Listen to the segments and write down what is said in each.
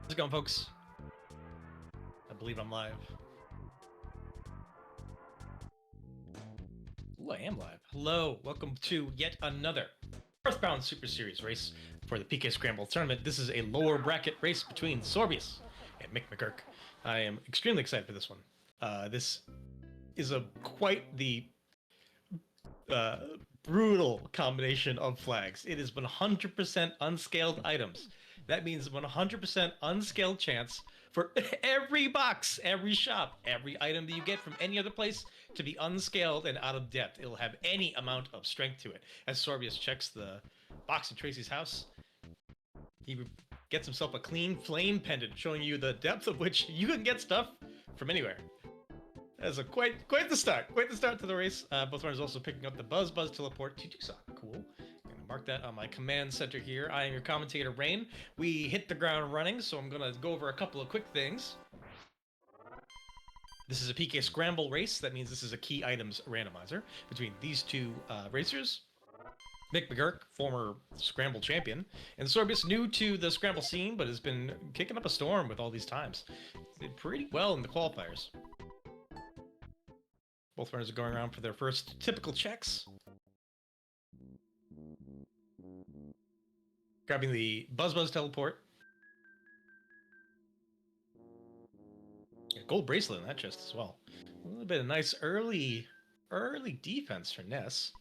How's it going, folks? I believe I'm live. Ooh, I am live. Hello, welcome to yet another Earthbound Super Series race for the PK Scramble Tournament. This is a lower bracket race between Sorbius and mcmcgurk. I am extremely excited for this one. This is quite the brutal combination of flags. It is 100% unscaled items. That means 100% unscaled chance for every box, every shop, every item that you get from any other place to be unscaled and out of depth. It'll have any amount of strength to it. As Sorbius checks the box in Tracy's house, he gets himself a clean flame pendant showing you the depth of which you can get stuff from anywhere. That's quite the start. Quite the start to the race. Both runners also picking up the Buzz teleport to Tucson. Cool. I'm gonna mark that on my command center here. I am your commentator, Rain. We hit the ground running, so I'm gonna go over a couple of quick things. This is a PK Scramble race. That means this is a key items randomizer between these two racers. mcmcgurk, former Scramble champion, and Sorbius, new to the Scramble scene, but has been kicking up a storm with all these times. Did pretty well in the qualifiers. Both runners are going around for their first typical checks. Grabbing the Buzz teleport. A gold bracelet in that chest as well. A little bit of nice early defense for Ness.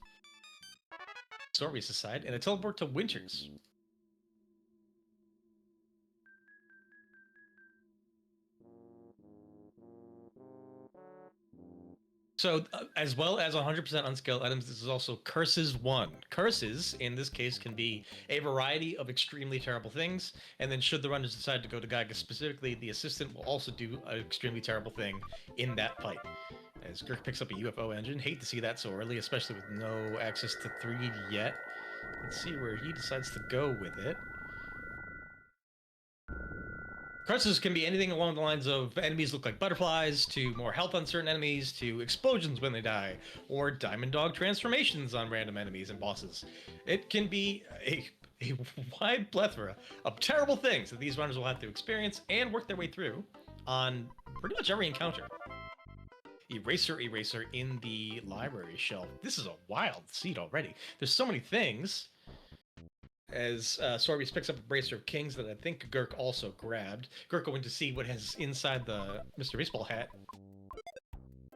Sorbius' side, and a teleport to Winters. So, as well as 100% unscaled items, this is also Curses 1. Curses, in this case, can be a variety of extremely terrible things, and then should the runners decide to go to Geiger specifically, the assistant will also do an extremely terrible thing in that fight. As Gurk picks up a UFO engine, hate to see that so early, especially with no access to 3 yet. Let's see where he decides to go with it. Curses can be anything along the lines of enemies look like butterflies, to more health on certain enemies, to explosions when they die, or Diamond Dog transformations on random enemies and bosses. It can be a wide plethora of terrible things that these runners will have to experience and work their way through on pretty much every encounter. Eraser in the library shelf. This is a wild seed already. There's so many things. As Sorbius picks up a bracer of kings that I think Gurk also grabbed. Gurk going to see what has inside the Mr. Baseball hat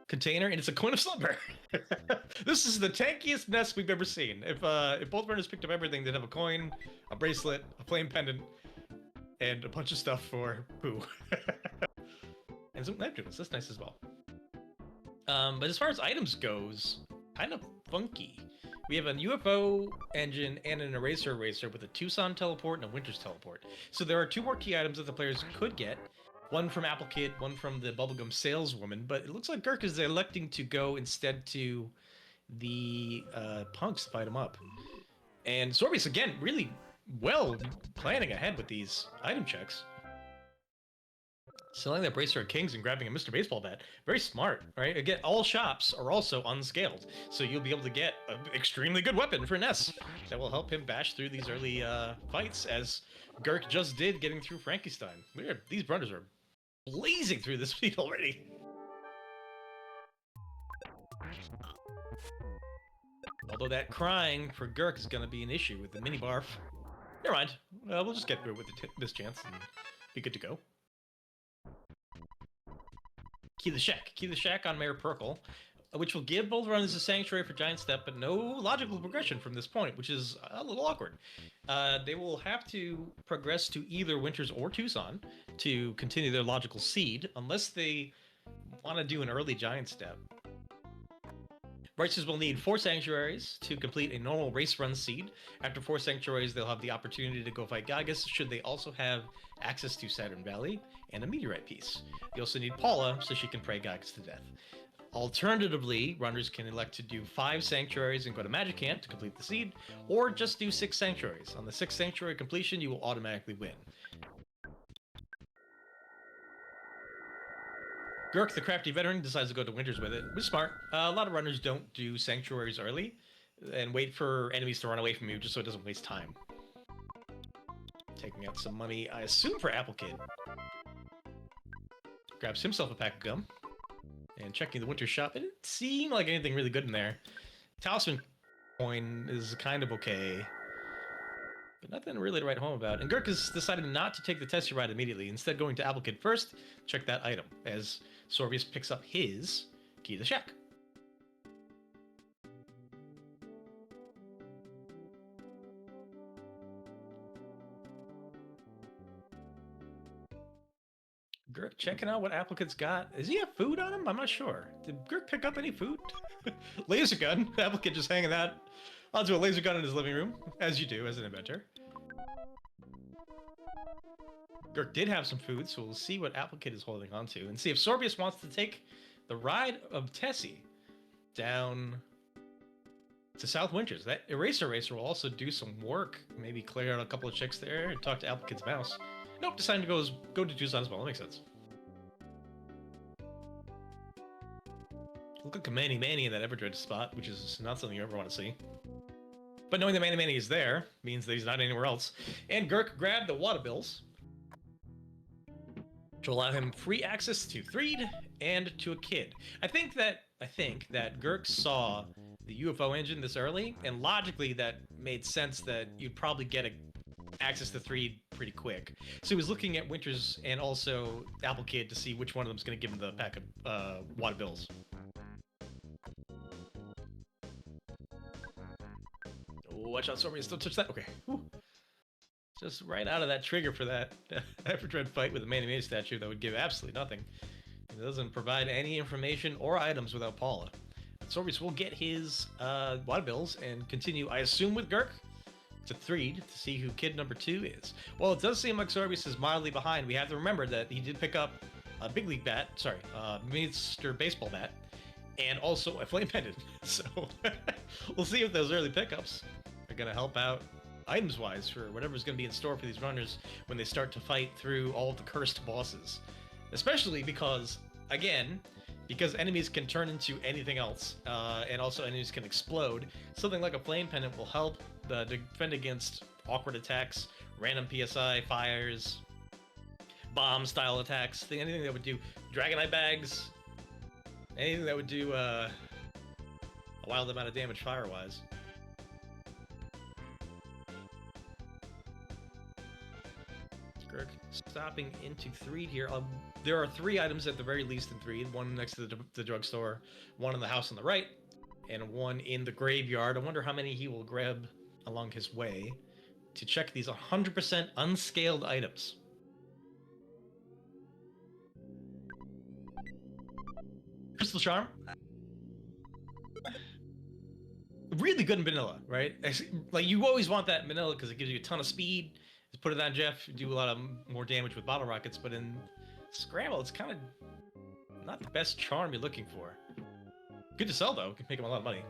container, and it's a coin of slumber. This is the tankiest nest we've ever seen. If both runners picked up everything, they'd have a coin, a bracelet, a flame pendant, and a bunch of stuff for Pooh. And some Neptunes. That's nice as well. But as far as items goes, kind of funky. We have a UFO engine and an eraser with a Tucson teleport and a Winters teleport. So there are 2 more key items that the players could get. One from Apple Kid, one from the Bubblegum Saleswoman. But it looks like Gurk is electing to go instead to the punks to fight him up. And Sorbius, again, really well planning ahead with these item checks. Selling that bracer of kings and grabbing a Mr. Baseball bat. Very smart, right? Again, all shops are also unscaled, so you'll be able to get an extremely good weapon for Ness that will help him bash through these early fights, as Gurk just did getting through Frankenstein. These runners are blazing through this feat already. Although that crying for Gurk is going to be an issue with the mini barf. Never mind. We'll just get through it with this chance and be good to go. Key the Shack on Mayor Perkle, which will give both runners a sanctuary for Giant Step, but no logical progression from this point, which is a little awkward. They will have to progress to either Winters or Tucson to continue their logical seed, unless they want to do an early Giant Step. Racers will need 4 sanctuaries to complete a normal race run seed. After 4 sanctuaries, they'll have the opportunity to go fight Gygus, should they also have access to Saturn Valley and a meteorite piece. They also need Paula, so she can pray Gygus to death. Alternatively, runners can elect to do 5 sanctuaries and go to Magic Camp to complete the seed, or just do 6 sanctuaries. On the 6th sanctuary completion, you will automatically win. Gurk, the crafty veteran, decides to go to Winters with it, which is smart. A lot of runners don't do sanctuaries early and wait for enemies to run away from you just so it doesn't waste time. taking out some money, I assume for Apple Kid. Grabs himself a pack of gum. And checking the winter shop, it didn't seem like anything really good in there. Talisman coin is kind of okay, but nothing really to write home about. And Gurk has decided not to take the testy ride immediately, instead going to Apple Kid first, check that item, as Sorbius picks up his key to the shack. Gurk checking out what Apple Kid's got. Does he have food on him? I'm not sure. Did Gurk pick up any food? Laser gun. Apple Kid just hanging out onto a laser gun in his living room, as you do as an inventor. Gurk did have some food, so we'll see what Apple Kid is holding on to, and see if Sorbius wants to take the ride of Tessie down to South Winters. That Eraser Racer will also do some work. Maybe clear out a couple of chicks there and talk to Apple Kid's mouse. Nope, deciding to go to Tucson as well. That makes sense. Look like a Manny in that Everdread spot, which is not something you ever want to see. But knowing that Manny is there means that he's not anywhere else. And Gurk grabbed the water bills, to allow him free access to Threed and to a kid. I think that Gurk saw the UFO engine this early, and logically that made sense that you'd probably get access to Threed pretty quick. So he was looking at Winters and also Apple Kid to see which one of them's going to give him the pack of water bills. Oh, watch out, Sorbius, don't touch that. Okay. Whew. Just right out of that trigger for that Everdread fight with the Manny statue that would give absolutely nothing. It doesn't provide any information or items without Paula. Sorbius will get his water bills and continue, I assume, with Gurk to Threed to see who kid number 2 is. Well, it does seem like Sorbius is mildly behind. We have to remember that he did pick up a big league bat, Mr. Baseball bat, and also a flame pendant. So we'll see if those early pickups are going to help out items-wise for whatever's going to be in store for these runners when they start to fight through all of the cursed bosses. Especially because, again, because enemies can turn into anything else, and also enemies can explode, something like a flame pendant will help defend against awkward attacks, random PSI fires, bomb-style attacks, anything that would do Dragonite bags, anything that would do a wild amount of damage fire-wise. Gurk stopping into Threed here. There are 3 items at the very least in Threed. One next to the drugstore, one in the house on the right, and one in the graveyard. I wonder how many he will grab along his way to check these 100% unscaled items. Crystal Charm. Really good in vanilla, right? Like, you always want that in vanilla because it gives you a ton of speed. Just put it on Jeff, do a lot of more damage with bottle rockets, but in Scramble, it's kind of not the best charm you're looking for. Good to sell, though. Can make him a lot of money.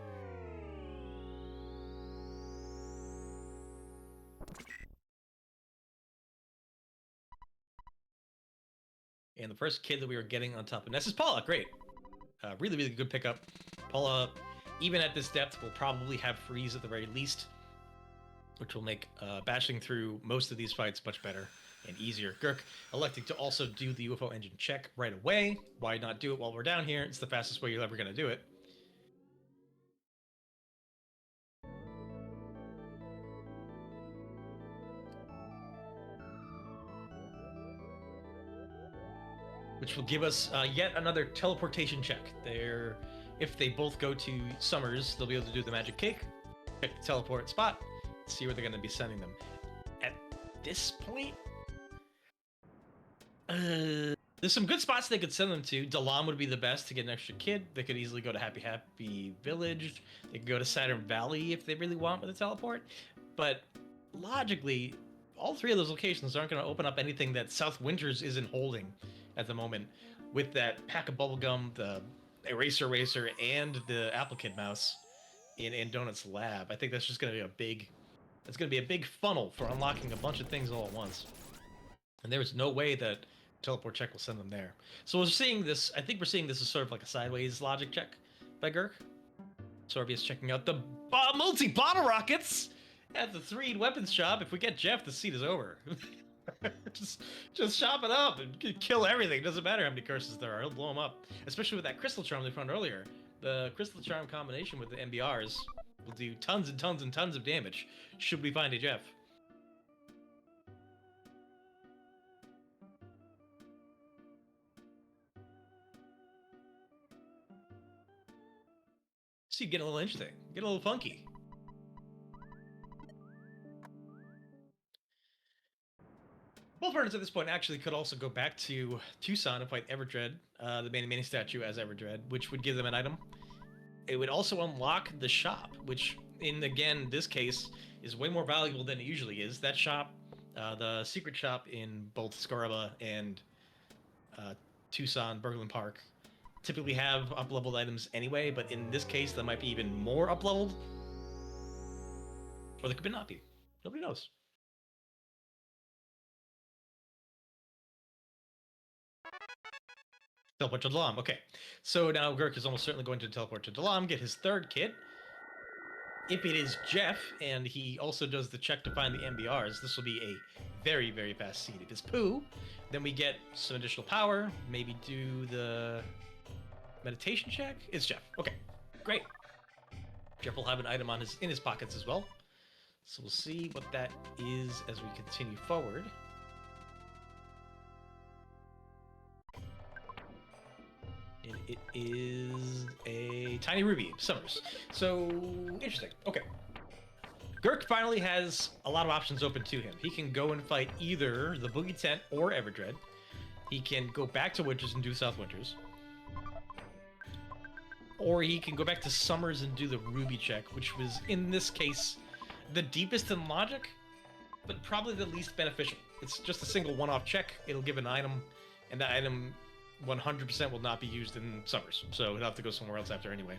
And the first kid that we were getting on top of Ness is Paula. Great. Really, really good pickup. Paula, even at this depth, will probably have freeze at the very least, which will make bashing through most of these fights much better and easier. Gurk electing to also do the UFO engine check right away. Why not do it while we're down here? It's the fastest way you're ever going to do it. Which will give us yet another teleportation check. If they both go to Summers, they'll be able to do the magic cake, check the teleport spot, see where they're going to be sending them. At this point, there's some good spots they could send them to. Dalam would be the best to get an extra kid. They could easily go to Happy Village. They could go to Saturn Valley if they really want with a teleport. But logically, all 3 of those locations aren't going to open up anything that South Winters isn't holding at the moment. With that pack of bubblegum, the Eraser Racer, and the Apple Kid mouse in Donut's lab, I think that's just going to be a big funnel for unlocking a bunch of things all at once. And there's no way that teleport check will send them there. So we're seeing this, I think we're seeing this as sort of like a sideways logic check by Gurk. Sorbius checking out the multi-bottle rockets At the 3 weapons shop, if we get Jeff, the seat is over. just chop it up and kill everything. Doesn't matter how many curses there are, he'll blow them up. Especially with that crystal charm they found earlier. The crystal charm combination with the MBRs will do tons and tons and tons of damage. Should we find a Jeff? So you get a little interesting, get a little funky. Both runners at this point actually could also go back to Tucson and fight Everdread, the Many statue as Everdread, which would give them an item. It would also unlock the shop, which, in again this case, is way more valuable than it usually is. That shop, the secret shop in both Scaraba and Tucson, Berglund Park, typically have up-leveled items anyway, but in this case, that might be even more up-leveled. Or they could not be. Nobody knows. Teleport to Dalam. Okay, so now Gurk is almost certainly going to teleport to Dalam, get his 3rd kit. If it is Jeff, and he also does the check to find the MBRs, this will be a very, very fast seed. If it's Pooh, then we get some additional power, maybe do the meditation check. It's Jeff. Okay, great. Jeff will have an item on in his pockets as well. So we'll see what that is as we continue forward. And it is a tiny ruby, Summers. So, interesting. Okay. Gurk finally has a lot of options open to him. He can go and fight either the Boogie Tent or Everdread. He can go back to Winters and do South Winters. Or he can go back to Summers and do the Ruby check, which was, in this case, the deepest in logic, but probably the least beneficial. It's just a single one-off check. It'll give an item, and that item 100% will not be used in Summers, so he'll have to go somewhere else after anyway.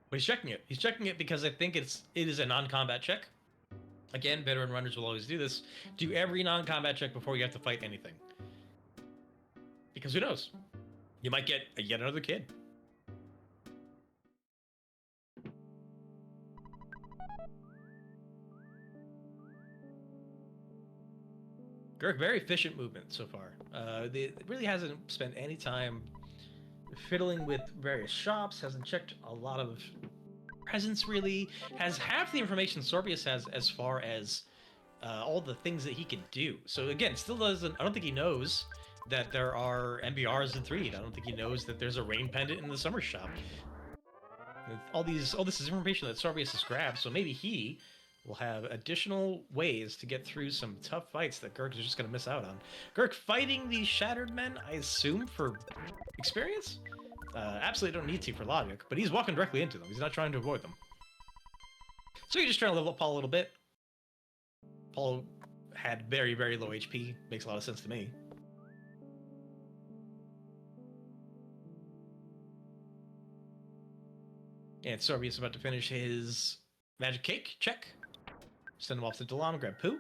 But he's checking it. He's checking it because I think it is a non-combat check. Again, veteran runners will always do this. Do every non-combat check before you have to fight anything. Because who knows? You might get yet another kid. Gurk, very efficient movement so far. It really hasn't spent any time fiddling with various shops, hasn't checked a lot of presents really, has half the information Sorbius has as far as all the things that he can do. So again, still doesn't, I don't think he knows that there are MBRs in Threed. I don't think he knows that there's a rain pendant in the summer shop. All this is information that Sorbius has grabbed, so maybe he will have additional ways to get through some tough fights that Gurk is just going to miss out on. Gurk fighting these Shattered Men, I assume, for experience? Absolutely don't need to for logic, but he's walking directly into them. He's not trying to avoid them. So you're just trying to level up Paul a little bit. Paul had very, very low HP. Makes a lot of sense to me. And Sorbius is about to finish his magic cake check. Send him off to Dalam, grab Pooh.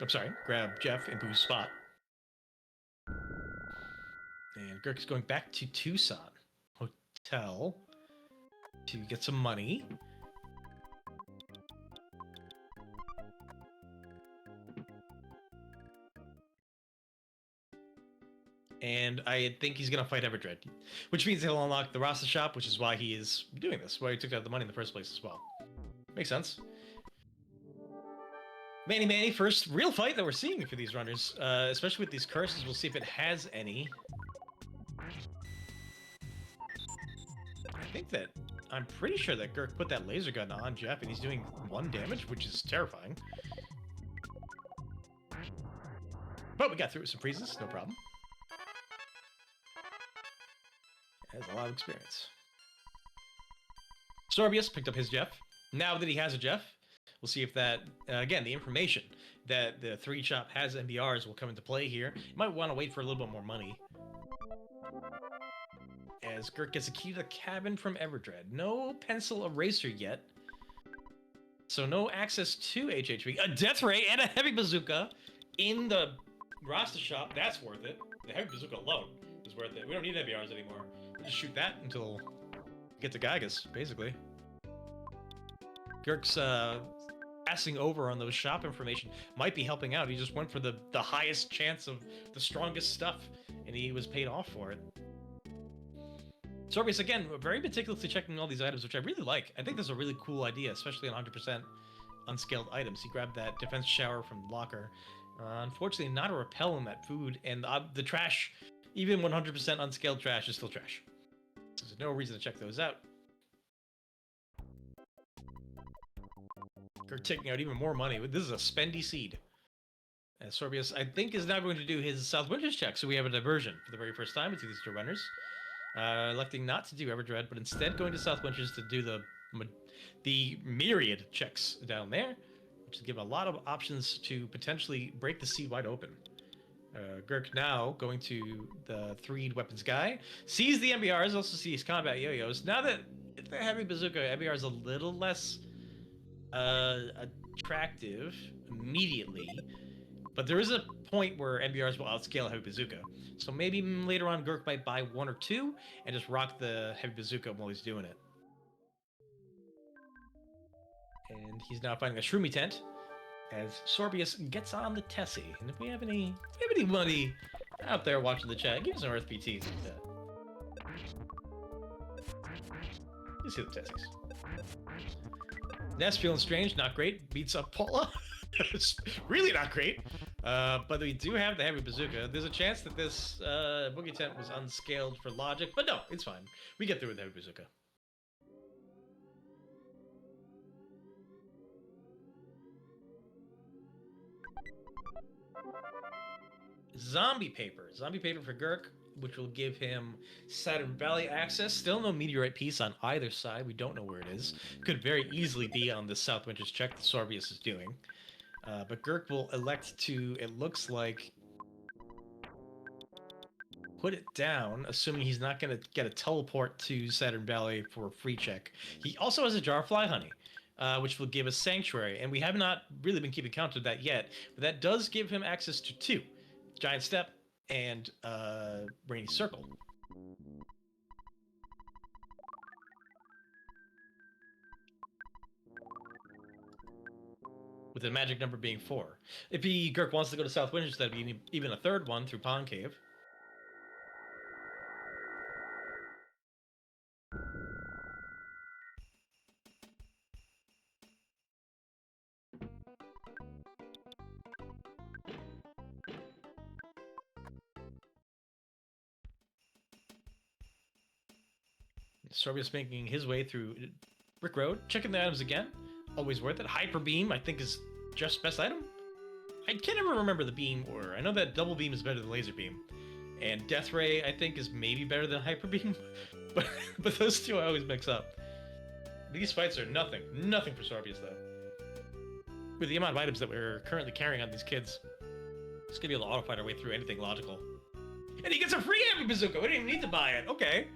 I'm sorry, grab Jeff in Pooh's spot. And Gurk is going back to Tucson Hotel to get some money. And I think he's going to fight Everdread, which means he'll unlock the Rasta shop, which is why he is doing this, why he took out the money in the first place as well. Makes sense. Manny, first real fight that we're seeing for these runners, especially with these curses. We'll see if it has any. I'm pretty sure that Gurk put that laser gun on Jeff, and he's doing 1 damage, which is terrifying. But we got through with some freezes, no problem. Has a lot of experience. Sorbius picked up his Jeff. Now that he has a Jeff, we'll see if that, again, the information that the 3 shop has MBRs will come into play here. You might want to wait for a little bit more money. As Gurk gets a key to the cabin from Everdread. No pencil eraser yet. So no access to HHV. A death ray and a heavy bazooka in the Rasta shop, that's worth it. The heavy bazooka alone is worth it. We don't need MBRs anymore. We'll just shoot that until we get to Gygas, basically. Gurk's passing over on those shop information might be helping out. He just went for the highest chance of the strongest stuff, and he was paid off for it. Sorbius, again, very meticulously checking all these items, which I really like. I think this is a really cool idea, especially on 100% unscaled items. He grabbed that defense shower from the locker. Unfortunately, not a repel in that food, and the trash, even 100% unscaled trash, is still trash. There's no reason to check those out. They're taking out even more money. This is a spendy seed. And Sorbius, I think, is now going to do his South Winters check, so we have a diversion for the very first time between these two runners. Electing not to do Everdread, but instead going to South Winters to do the myriad checks down there, which will give a lot of options to potentially break the seed wide open. Gurk now going to the 3'd weapons guy, sees the MBRs, also sees combat yo-yos. Now that the heavy bazooka MBR is a little less attractive immediately, but there is a point where MBRs will outscale a heavy bazooka. So maybe later on Gurk might buy 1 or 2 and just rock the heavy bazooka while he's doing it. And he's now finding a shroomy tent as Sorbius gets on the Tessie. And if we have anybody out there watching the chat, give us some RSPTs like that. You see the Tessies. Ness feeling strange, not great. Beats up Paula. It's really not great. But we do have the heavy bazooka. There's a chance that this boogie tent was unscaled for logic, but no, it's fine. We get through with the heavy bazooka. Zombie paper for Gurk, which will give him Saturn Valley access. Still no meteorite piece on either side. We don't know where it is. Could very easily be on the South Winters check that Sorbius is doing. But Gurk will elect to, it looks like, put it down, assuming he's not going to get a teleport to Saturn Valley for a free check. He also has a jar of fly honey, which will give us Sanctuary, and we have not really been keeping count of that yet, but that does give him access to 2. Giant Step and Rainy Circle. With the magic number being 4. If Gurk wants to go to South Winters, that'd be even a 3rd one through Pond Cave. Sorbius making his way through Brick Road, checking the items again. Always worth it. Hyper Beam, I think, is just best item. I can't ever remember the beam order. I know that Double Beam is better than Laser Beam. And Death Ray, I think, is maybe better than Hyper Beam. but those two I always mix up. These fights are nothing. Nothing for Sorbius, though. With the amount of items that we're currently carrying on these kids, he's going to be able to auto-fight our way through anything logical. And he gets a free heavy bazooka! We didn't even need to buy it. Okay.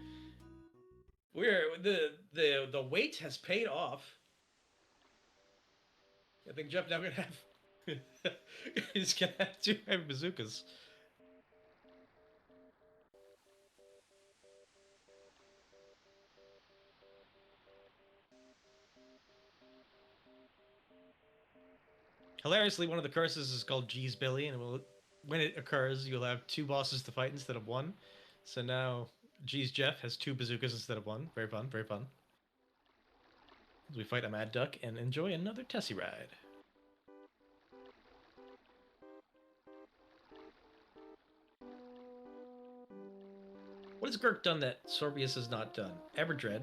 The wait has paid off. I think Jeff now gonna have he's gonna have 2 heavy bazookas. Hilariously, one of the curses is called G's Billy, and when it occurs, you'll have 2 bosses to fight instead of 1. So now G's Jeff has 2 bazookas instead of 1. Very fun, very fun. As we fight a Mad Duck and enjoy another Tessie ride. What has Gurk done that Sorbius has not done? Everdread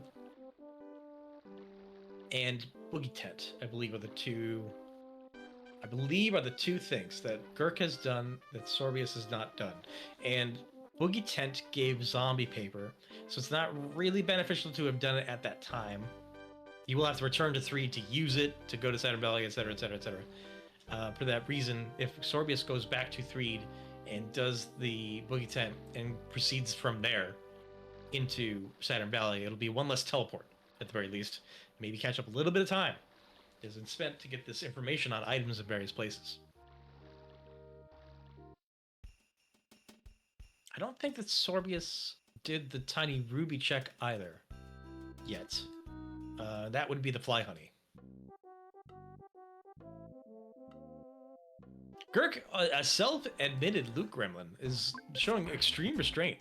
and Boogie Tent, I believe, are the two things that Gurk has done that Sorbius has not done. And Boogie Tent gave zombie paper, so it's not really beneficial to have done it at that time. You will have to return to 3 to use it, to go to Saturn Valley, etc., etc., etc. For that reason, if Sorbius goes back to 3 and does the Boogie Tent and proceeds from there into Saturn Valley, it'll be 1 less teleport, at the very least. Maybe catch up a little bit of time isn't spent to get this information on items in various places. I don't think that Sorbius did the tiny ruby check either yet. That would be the fly honey. Gurk, a self-admitted loot gremlin, is showing extreme restraint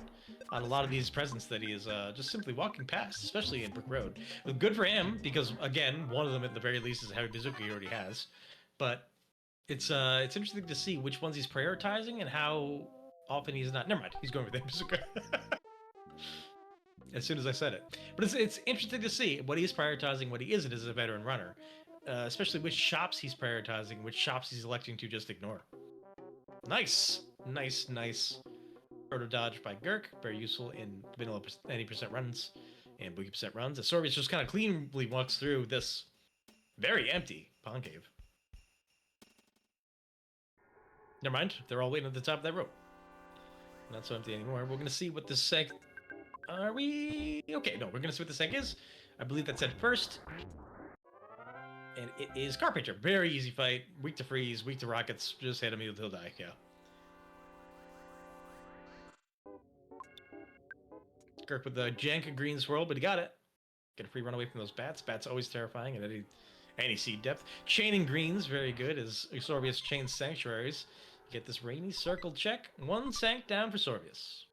on a lot of these presents that he is just simply walking past, especially in Brick Road. Good for him, because again, one of them at the very least is a heavy bazooka he already has. But it's interesting to see which ones he's prioritizing and how often he's not. Never mind, he's going with the bazooka. As soon as I said it. But it's interesting to see what he's prioritizing, what he isn't as a veteran runner. Especially which shops he's prioritizing, which shops he's electing to just ignore. Nice. Nice. Proto dodge by Gurk. Very useful in vanilla 90% runs and boogie percent runs. As Sorbius just kind of cleanly walks through this very empty pond cave. Never mind. They're all waiting at the top of that rope. Not so empty anymore. We're going to see what the sec... Are we... Okay, no, we're going to see what the sec is. I believe that's at first. And it is Carpenter. Very easy fight. Weak to freeze, weak to rockets. Just hit him, he'll die. Yeah. Kirk with the jank green swirl, but he got it. Get a free run away from those bats. Bats always terrifying at any seed depth. Chaining greens, very good, as Sorbius chains sanctuaries. Get this rainy circle check. One sank down for Sorbius.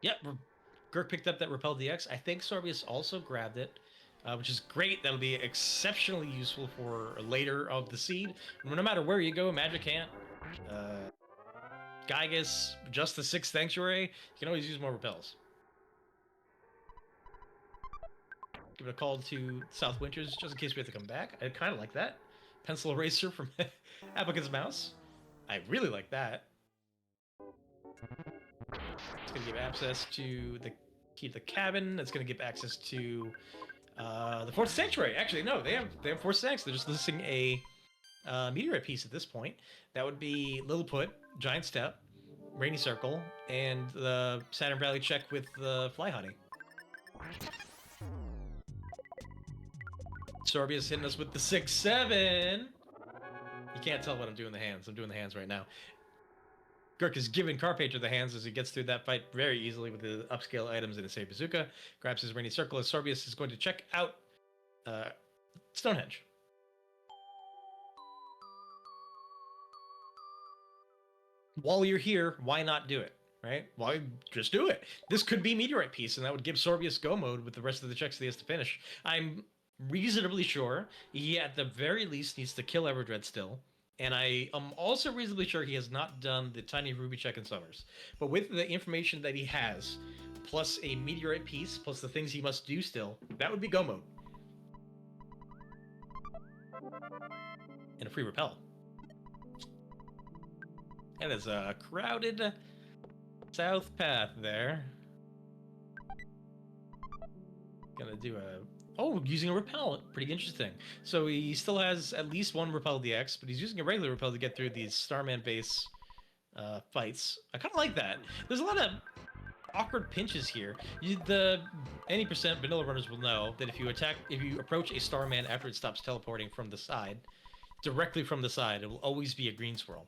Yep, Gurk picked up that Repel DX. I think Sorbius also grabbed it, which is great. That'll be exceptionally useful for later of the seed. No matter where you go, Magic can't. Gygus, just the 6th Sanctuary, you can always use more Repels. Give it a call to South Winters, just in case we have to come back. I kind of like that. Pencil eraser from Applicant's Mouse. I really like that. It's going to give access to the key to the cabin. It's going to give access to the 4th Sanctuary. Actually, no, they have 4th Sancts. They're just listing a meteorite piece at this point. That would be Lilliput, Giant Step, Rainy Circle, and the Saturn Valley check with the Fly Honey. Sorbius hitting us with the 6-7. You can't tell what I'm doing the hands. I'm doing the hands right now. Gurk is giving Carpenter the hands as he gets through that fight very easily with the upscale items in his Save Bazooka. Grabs his Rainy Circle as Sorbius is going to check out Stonehenge. While you're here, why not do it, right? Why just do it? This could be Meteorite Piece, and that would give Sorbius go mode with the rest of the checks that he has to finish. I'm reasonably sure he, at the very least, needs to kill Everdread still. And I am also reasonably sure he has not done the Tiny Ruby check in Summers. But with the information that he has, plus a Meteorite Piece, plus the things he must do still, that would be go mode. And a free Repel. That is a crowded south path there. Gonna do a... Oh, using a Repel. Pretty interesting. So he still has at least one Repel DX, but he's using a regular Repel to get through these Starman base fights. I kind of like that. There's a lot of awkward pinches here. Any percent vanilla runners will know that if you approach a Starman after it stops teleporting from the side, directly from the side, it will always be a green swirl.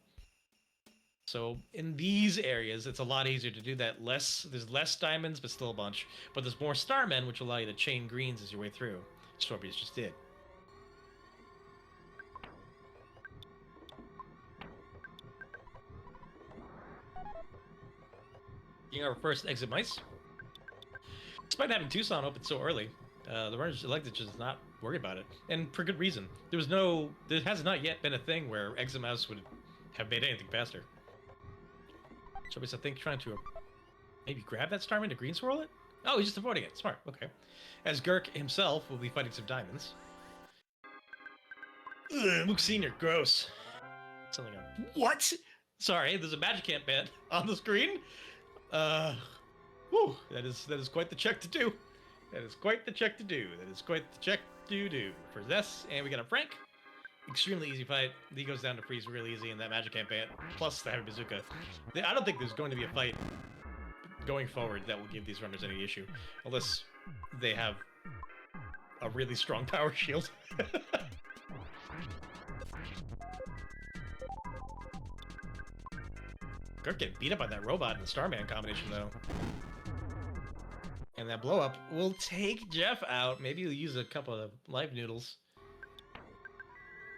So in these areas, it's a lot easier to do that. There's less diamonds, but still a bunch. But there's more Starmen, which allow you to chain greens as your way through. Sorbius just did. Being our first exit mice. Despite having Tucson open so early, the runners elected to just not worry about it. And for good reason. There has not yet been a thing where exit mouse would have made anything faster. Sorbius, I think, trying to maybe grab that Starman to green swirl it? Oh, he's just avoiding it. Smart. Okay. As Gurk himself will be fighting some diamonds. Ugh, Mook Sr. Gross. Something on... What? Sorry, there's a Magic Camp band on the screen. Whew, that is quite the check to do. That is quite the check to do. For Zess, and we got a Frank. extremely easy fight. He goes down to freeze real easy in that magic campaign, plus the heavy bazooka. I don't think there's going to be a fight going forward that will give these runners any issue, unless they have a really strong power shield. Gurk getting beat up by that robot and the Starman combination, though. And that blow up will take Jeff out. Maybe he'll use a couple of life noodles.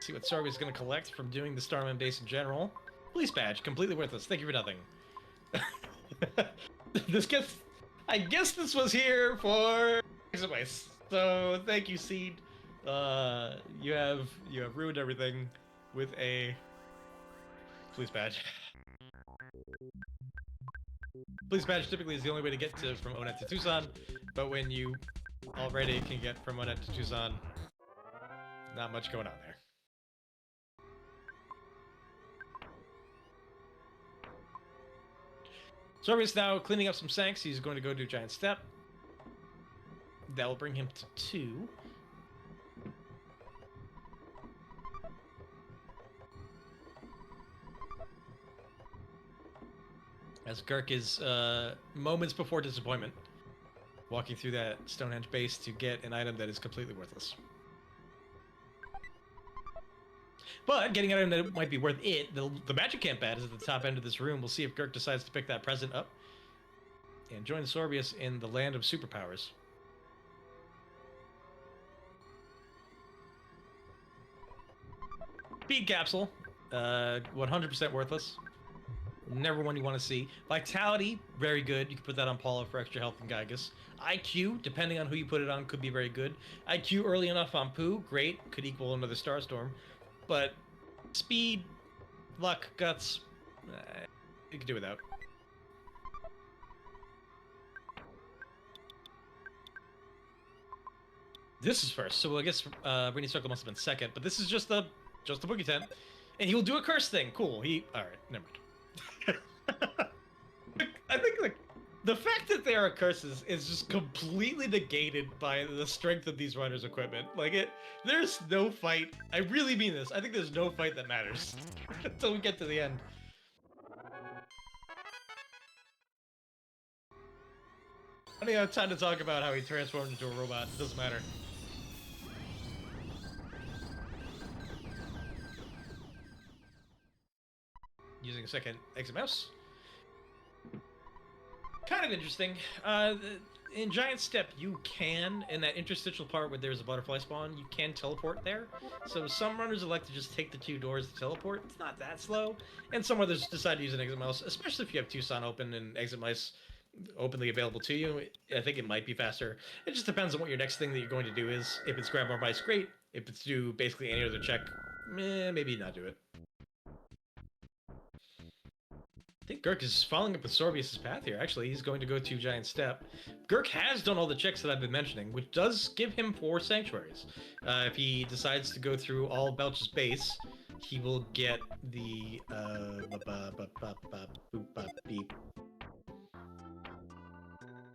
See what Sorbius is going to collect from doing the Starman base in general. Police badge, completely worthless. Thank you for nothing. This gets... I guess this was here for... So, thank you, Seed. You have ruined everything with a police badge. Police badge typically is the only way to get to from Onet to Tucson, but when you already can get from Onet to Tucson, not much going on there. Sorbius now cleaning up some Sanks. He's going to go do Giant Step. That will bring him to 2. As Gurk is moments before disappointment, walking through that Stonehenge base to get an item that is completely worthless. But getting an item that might be worth it, the Magic Camp bat is at the top end of this room. We'll see if Gurk decides to pick that present up and join Sorbius in the land of superpowers. Speed capsule, 100% worthless. Never one you want to see. Vitality, very good. You can put that on Paula for extra health and Gygus. IQ, depending on who you put it on, could be very good. IQ early enough on Pooh, great. Could equal another Starstorm. But speed, luck, guts, you could do without. This is first, so I guess Rainy Circle must have been second. But this is just the boogie tent, and he will do a curse thing. Cool. All right, never mind. I think like the fact that they are curses is just completely negated by the strength of these runners' equipment. Like there's no fight. I really mean this. I think there's no fight that matters until we get to the end. I don't have time to talk about how he transformed into a robot. It doesn't matter. Using a second exit mouse. Kind of interesting. In Giant Step, you can, in that interstitial part where there's a butterfly spawn, you can teleport there. So some runners elect to just take the 2 doors to teleport. It's not that slow. And some others decide to use an exit mouse, especially if you have Tucson open and exit mice openly available to you. I think it might be faster. It just depends on what your next thing that you're going to do is. If it's grab more mice, great. If it's do basically any other check, maybe not do it. I think Gurk is following up with Sorbius' path here. Actually, he's going to go to Giant Step. Gurk has done all the checks that I've been mentioning, which does give him 4 sanctuaries. If he decides to go through all Belch's base, he will get the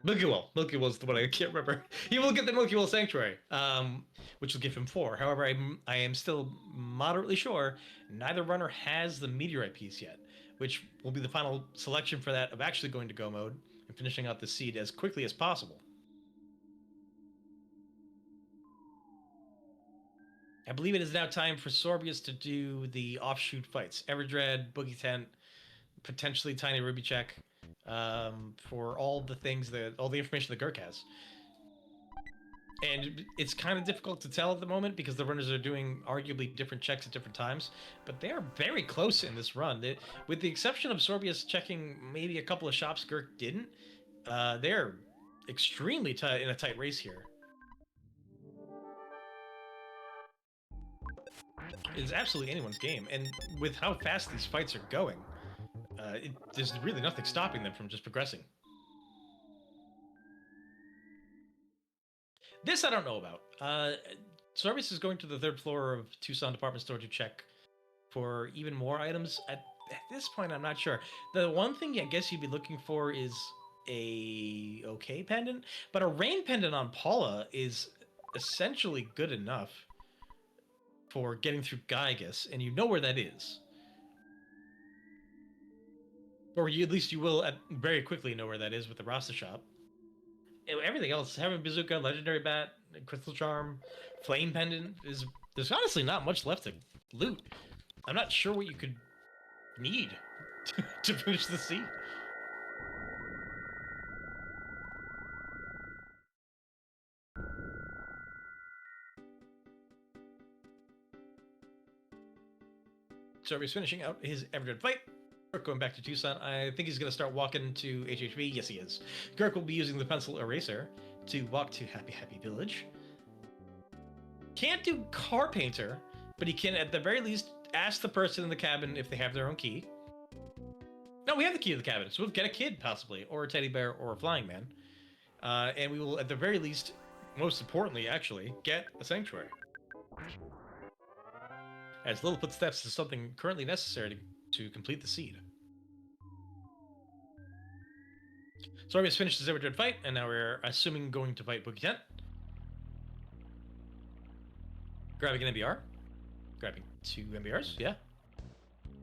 Milky Well. Milky Well is the one I can't remember. He will get the Milky Well Sanctuary, which will give him 4. However, I am still moderately sure neither runner has the Meteorite piece yet, which will be the final selection for that of actually going to go mode and finishing out the seed as quickly as possible. I believe it is now time for Sorbius to do the offshoot fights. Everdread, Boogie Tent, potentially Tiny Ruby Check, for all the things all the information that Gurk has. And it's kind of difficult to tell at the moment because the runners are doing arguably different checks at different times, but they are very close in this run. With the exception of Sorbius checking maybe a couple of shops Gurk didn't, they're extremely in a tight race here. It's absolutely anyone's game, and with how fast these fights are going, there's really nothing stopping them from just progressing. This I don't know about. Sorbius is going to the 3rd floor of Tucson Department Store to check for even more items. At this point, I'm not sure. The one thing I guess you'd be looking for is a okay pendant, but a rain pendant on Paula is essentially good enough. for getting through Gygus, and you know where that is. Or at least you will very quickly know where that is with the Rasta shop. Everything else, Heaven Bazooka, Legendary Bat, Crystal Charm, Flame Pendant, there's honestly not much left to loot. I'm not sure what you could need to finish the seed. So he's finishing out his Everdred fight. Gurk going back to Tucson. I think he's going to start walking to HHV. Yes, he is. Gurk will be using the pencil eraser to walk to Happy Happy Village. Can't do Car Painter, but he can at the very least ask the person in the cabin if they have their own key. No, we have the key to the cabin, so we'll get a kid possibly, or a teddy bear, or a flying man. And we will at the very least, most importantly actually, get a sanctuary. As little footsteps is something currently necessary to complete the seed. Sorbius finished his Everdred fight, and now we're assuming going to fight Boogie Tent. Grabbing an MBR. Grabbing 2 MBRs, yeah.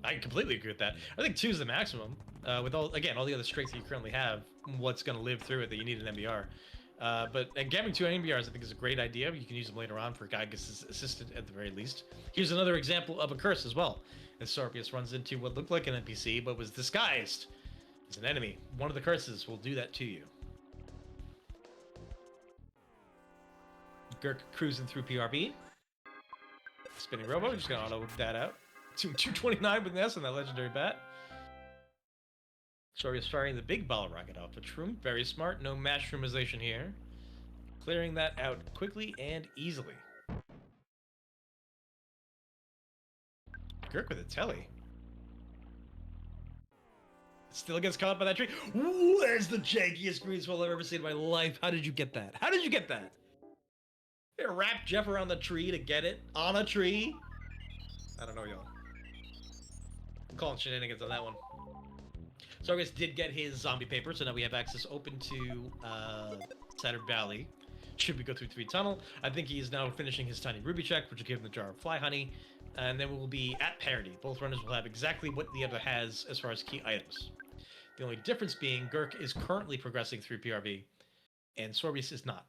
I completely agree with that. I think 2 is the maximum. With all the other strength that you currently have, what's going to live through it that you need an MBR. But grabbing 2 MBRs I think is a great idea. You can use them later on for Gygus' assistant at the very least. Here's another example of a curse as well. As Sorbius runs into what looked like an NPC but was disguised as an enemy. One of the curses will do that to you. Gurk cruising through PRB. Spinning Robo, just gonna auto that out. 229 with Ness and that legendary bat. Sorbius firing the big ball rocket off the Shroom. Very smart. No mushroomization here. Clearing that out quickly and easily. Gurk with a telly. Still gets caught by that tree. Ooh, there's the jankiest green swell I've ever seen in my life. How did you get that? How did you get that? They wrapped Jeff around the tree to get it on a tree. I don't know, y'all. I'm calling shenanigans on that one. Sorbius did get his zombie paper, so now we have access open to Saturn Valley. Should we go through 3 tunnel? I think he is now finishing his tiny ruby check, which will give him the jar of fly honey, and then we will be at parity. Both runners will have exactly what the other has as far as key items. The only difference being Gurk is currently progressing through PRV, and Sorbius is not.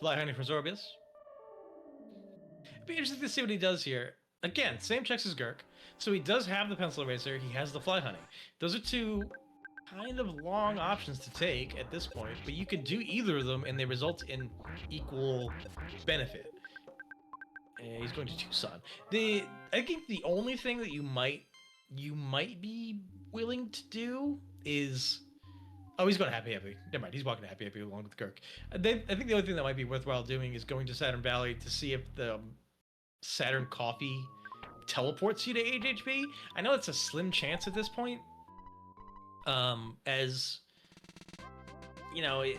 Fly honey for Sorbius. It'd be interesting to see what he does here. Again, same checks as Gurk. So he does have the pencil eraser, he has the fly honey. Those are 2 kind of long options to take at this point, but you could do either of them and they result in equal benefit. And he's going to Tucson. I think the only thing that you might be willing to do is... Oh, he's going to Happy Happy. Never mind, he's walking to Happy Happy along with Gurk. I think the only thing that might be worthwhile doing is going to Saturn Valley to see if the Saturn Coffee teleports you to HHP. I know it's a slim chance at this point. As, you know, you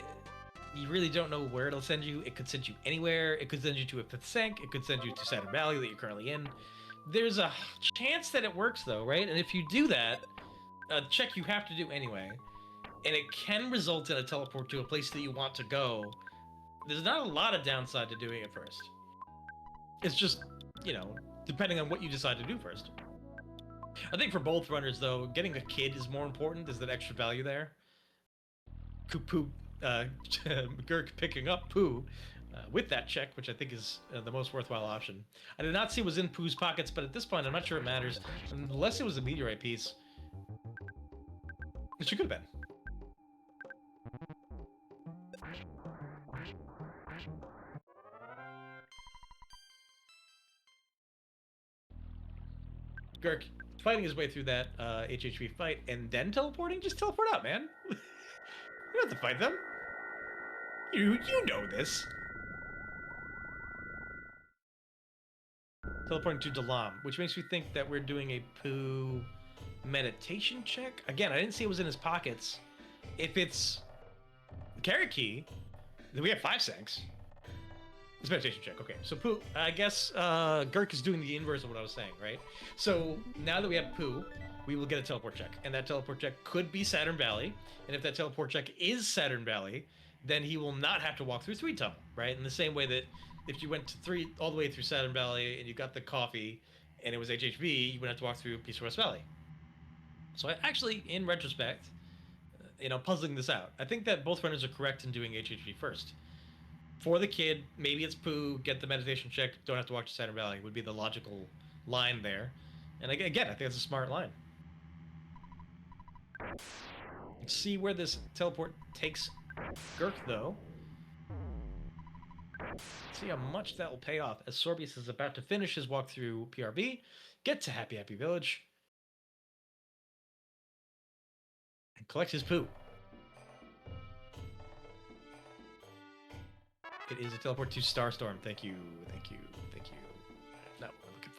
really don't know where it'll send you. It could send you anywhere. It could send you to a 5th Sank. It could send you to Saturn Valley that you're currently in. There's a chance that it works, though, right? And if you do that, a check you have to do anyway, and it can result in a teleport to a place that you want to go, there's not a lot of downside to doing it first. It's just, you know, depending on what you decide to do first. I think for both runners, though, getting a kid is more important. There's that extra value there. Gurk picking up Pooh with that check, which I think is the most worthwhile option. I did not see what was in Pooh's pockets, but at this point, I'm not sure it matters. Unless it was a meteorite piece. Which it could have been. Gurk fighting his way through that HHV fight and then teleporting? Just teleport out, man. You don't have to fight them. You know this. teleporting to Dalam, which makes me think that we're doing a Pooh meditation check. Again, I didn't see it was in his pockets. If it's the carrot key, then we have 5 Sanks. It's meditation check. Okay, so Pooh, I guess Gurk is doing the inverse of what I was saying, right? So now that we have Pooh, we will get a teleport check, and that teleport check could be Saturn Valley. And if that teleport check is Saturn Valley, then he will not have to walk through 3 Tunnel, right? In the same way that if you went to 3 all the way through Saturn Valley and you got the coffee and it was HHV, you wouldn't have to walk through Peace West Valley. So I actually, in retrospect, puzzling this out, I think that both runners are correct in doing HHV first. For the kid, maybe it's Pooh, get the meditation check, don't have to walk to Saturn Valley, would be the logical line there. And again, I think that's a smart line. Let's see where this teleport takes Gurk, though. Let's see how much that will pay off as Sorbius is about to finish his walk through PRB, get to Happy Happy Village, and collect his Pooh. It is a teleport to Starstorm. Thank you, thank you, thank you. Not what I'm looking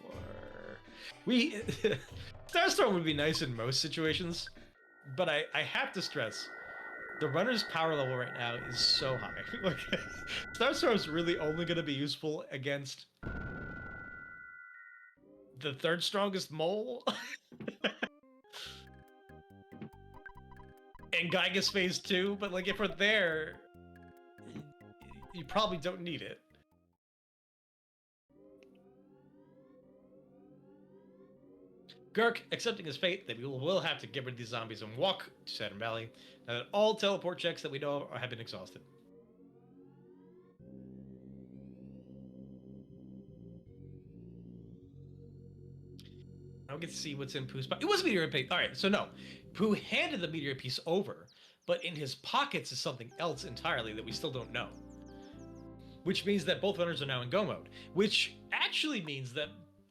for. Starstorm would be nice in most situations, but I have to stress, the runner's power level right now is so high. Like, Starstorm's really only going to be useful against the 3rd strongest mole. And Gygas phase 2, but like if we're there, you probably don't need it. Gurk, accepting his fate that we will have to get rid of these zombies and walk to Saturn Valley, now that all teleport checks that we know of have been exhausted. I don't get to see what's in Pooh's pocket. It was a meteorite piece. All right, so no. Pooh handed the meteorite piece over, but in his pockets is something else entirely that we still don't know. Which means that both runners are now in go mode, which actually means that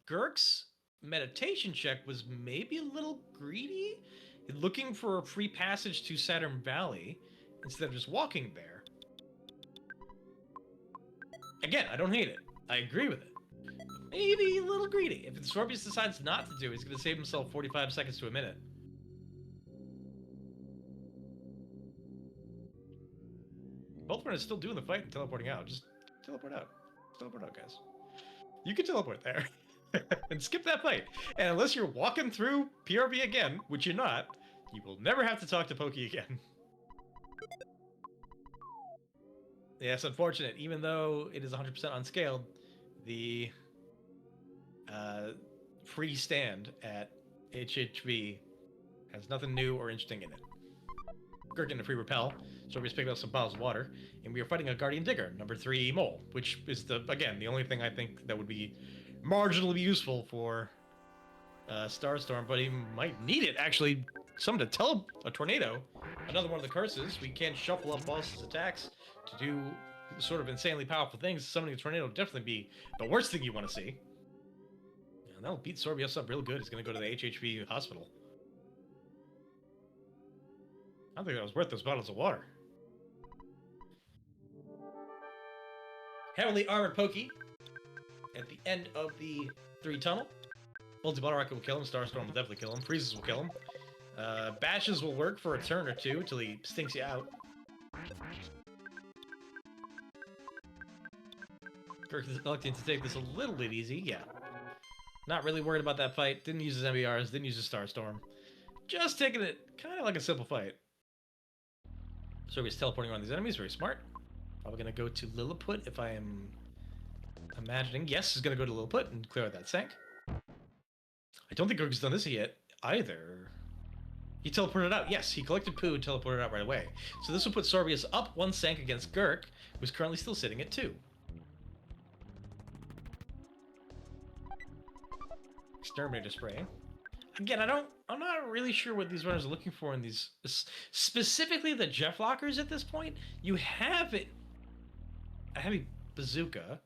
Gurk's meditation check was maybe a little greedy, looking for a free passage to Saturn Valley instead of just walking there. Again, I don't hate it. I agree with it. Maybe a little greedy. If Sorbius decides not to do it, he's going to save himself 45 seconds to a minute. Both runners still doing the fight and teleporting out. Just teleport out. Teleport out, guys. You can teleport there. And skip that fight. And unless you're walking through PRB again, which you're not, you will never have to talk to Pokey again. Yes, unfortunate. Even though it is 100% unscaled, the free stand at HHV has nothing new or interesting in it. Gurk getting a free repel, Sorbius picking up some bottles of water, and we are fighting a Guardian Digger, number 3 mole, which is the only thing I think that would be marginally useful for Starstorm, but he might need it, actually. Something to tell a tornado. Another one of the curses. We can't shuffle up boss's attacks to do sort of insanely powerful things. Summoning a tornado would definitely be the worst thing you want to see. And that'll beat Sorbius up real good. He's going to go to the HHV hospital. I don't think that was worth those bottles of water. Heavily armored Pokey at the end of the 3 tunnel. Multi-bottle rocket will kill him. Starstorm will definitely kill him. Freezes will kill him. Bashes will work for a turn or two till he stinks you out. Kirk is electing to take this a little bit easy, yeah. Not really worried about that fight. Didn't use his MBRs, didn't use his Starstorm. Just taking it kind of like a simple fight. So he's teleporting around these enemies, very smart. Probably going to go to Lilliput if I am imagining. Yes, he's going to go to Lilliput and clear out that Sank. I don't think Kirk's done this yet either. He teleported out. Yes, he collected Pooh and teleported out right away. So this will put Sorbius up 1 Sank against Gurk, who's currently still sitting at 2. Exterminator spray. Again, I'm not really sure what these runners are looking for in these, specifically the Jeff lockers at this point. You have a heavy bazooka.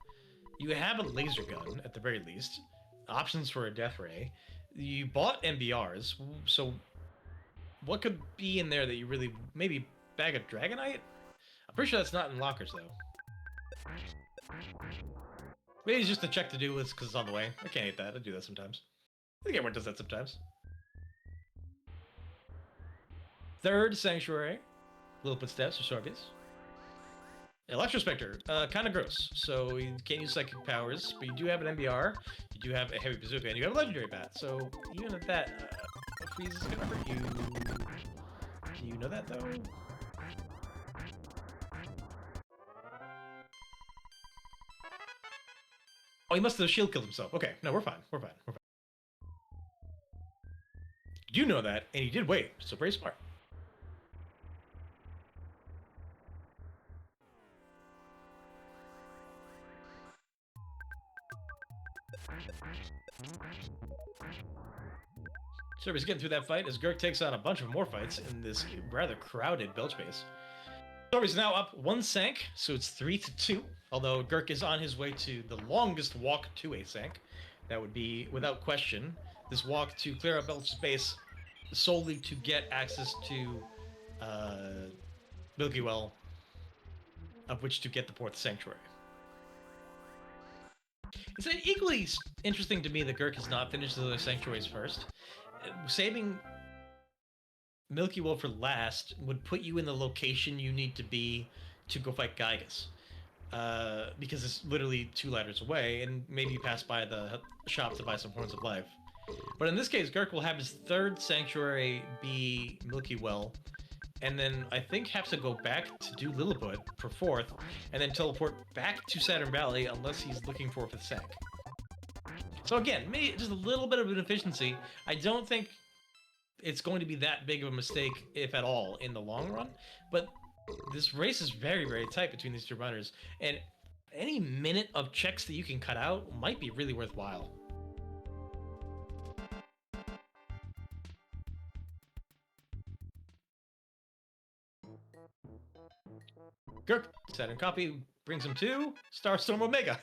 You have a laser gun at the very least. Options for a death ray. You bought MBRs, so what could be in there that you really... Maybe bag of Dragonite? I'm pretty sure that's not in lockers, though. Maybe it's just a check to do list because it's on the way. I can't hate that. I do that sometimes. I think everyone does that sometimes. Third Sanctuary. Little footsteps for Sorbius. Electrospectre, kind of gross. So you can't use psychic powers, but you do have an MBR, you do have a heavy bazooka, and you have a legendary bat. So even at that, a freeze is gonna hurt you. Do you know that though? Oh, he must have shield killed himself. Okay, no, we're fine. We're fine. We're fine. You know that, and he did wait, so very smart. Sorbius getting through that fight as Gurk takes on a bunch of more fights in this rather crowded build space. Sorbius now up 1 sank, so it's 3-2. Although Gurk is on his way to the longest walk to a sank. That would be, without question, this walk to clear up build space solely to get access to Milky Well, of which to get the 4th Sanctuary. It's equally interesting to me that Gurk has not finished the other Sanctuaries first. Saving Milky Well for last would put you in the location you need to be to go fight Gygas. Because it's literally 2 ladders away, and maybe you pass by the shop to buy some Horns of Life. But in this case, Gurk will have his 3rd Sanctuary be Milky Well, and then I think have to go back to do Lilliput for 4th, and then teleport back to Saturn Valley unless he's looking for 5th Sank. So again, maybe just a little bit of an efficiency. I don't think it's going to be that big of a mistake, if at all, in the long run, but this race is very, very tight between these 2 runners, and any minute of checks that you can cut out might be really worthwhile. Gurk, Saturn copy, brings him to Starstorm Omega.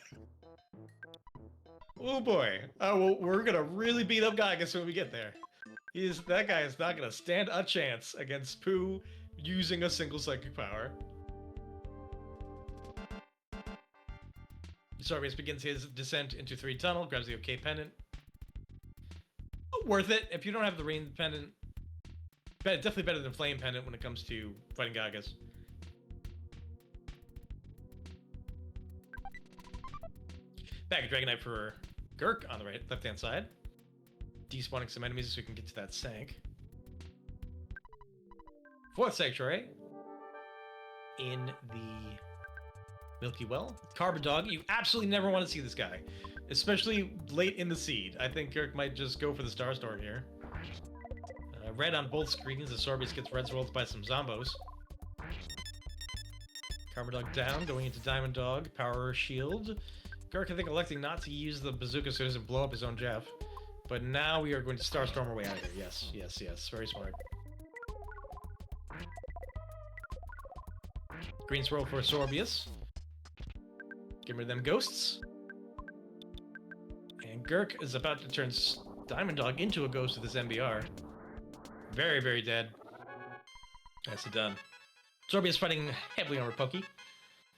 Oh boy. Well, we're gonna really beat up Gygas when we get there. That guy is not gonna stand a chance against Pooh using a single psychic power. Sorbius begins his descent into 3 tunnel, grabs the OK pendant. Worth it if you don't have the rain pendant. Definitely better than flame pendant when it comes to fighting Gygas. Back at Dragonite for Gurk on the left-hand side. Despawning some enemies so we can get to that sank. 4th Sanctuary in the Milky Well. Carbon Dog, you absolutely never want to see this guy, especially late in the seed. I think Gurk might just go for the Starstorm here. Red on both screens as Sorbius gets red rolled by some zombos. Carbon Dog down, going into Diamond Dog, Power Shield. Gurk, I think, electing not to use the bazooka so he doesn't blow up his own Jeff. But now we are going to Starstorm our way out of here. Yes, yes, yes. Very smart. Green swirl for Sorbius. Get rid of them ghosts. And Gurk is about to turn Diamond Dog into a ghost with this MBR. Very, very dead. Nicely done. Sorbius fighting heavily on Rapoki.